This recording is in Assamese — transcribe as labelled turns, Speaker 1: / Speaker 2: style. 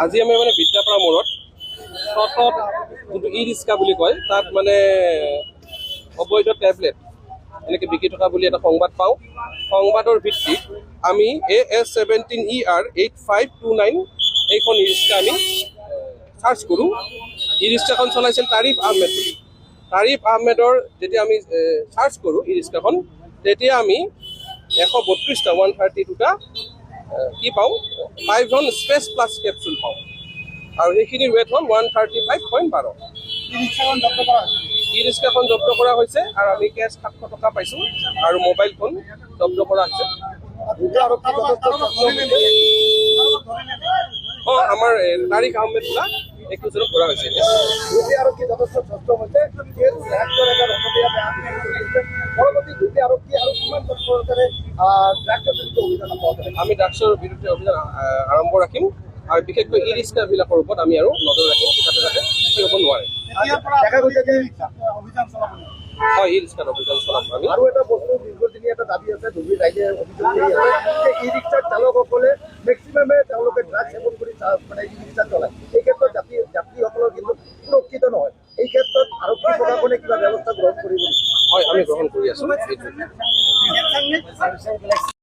Speaker 1: আজি আমি মানে বিদ্যাপাৰা মোড়ত তত যোনটো ই ৰিক্সা বুলি কয় তাত মানে অবৈধ টেবলেট এনেকৈ বিক্ৰী থকা বুলি এটা সংবাদ পাওঁ। সংবাদৰ ভিত্তিত আমি AS17ER 8529 এইখন ই ৰিক্সা আমি চাৰ্চ কৰোঁ। ই ৰিক্সাখন চলাইছিল তাৰিফ আহমেদ বুলি। তাৰিফ আহমেদৰ যেতিয়া আমি চাৰ্চ কৰোঁ ই ৰিক্সাখন, তেতিয়া আমি 132টা 132টা কি পাওঁ 5 স্পেচ প্লাছ কেপচুল পাওঁ আৰু সেইখিনিৰ ৱেট হ'ল 135.12। ই ৰিক্সাখন জব্দ কৰা হৈছে আৰু আমি কেছ 700 টকা পাইছোঁ আৰু মোবাইল ফোন জব্দ কৰা হৈছে। আমাৰ তাৰিক আহমেদ বোলা একজনক ধৰা হৈছে। আমি ড্ৰাগছৰ বিৰুদ্ধে অভিযান আৰম্ভ ৰাখিম আৰু বিশেষকৈ ই ৰিক্সাবিলাকৰ ওপৰত আমি আৰু নজৰ ৰাখিম যাতে কি হ'ব নোৱাৰে। হয়, ই ৰিক্সাৰ অভিযান চলাম আমি।
Speaker 2: আৰু এটা বস্তু দীৰ্ঘদিনীয়া এটা দাবী আছে, ধুবুৰী ৰাইজে অভিযোগ কৰি আছে যে ই ৰিক্সাৰ চালকসকলে মেক্সিমামে তেওঁলোকে ড্ৰাগছ সেৱন কৰি মানে ই ৰিক্সা চলায়। এই ক্ষেত্ৰত যাত্ৰীসকলৰ কিন্তু সুৰক্ষিত নহয়। এই ক্ষেত্ৰত আৰক্ষী প্ৰশাসনে কিবা ব্যৱস্থা গ্ৰহণ কৰিব?
Speaker 1: হয়, আমি গ্ৰহণ কৰি আছোঁ।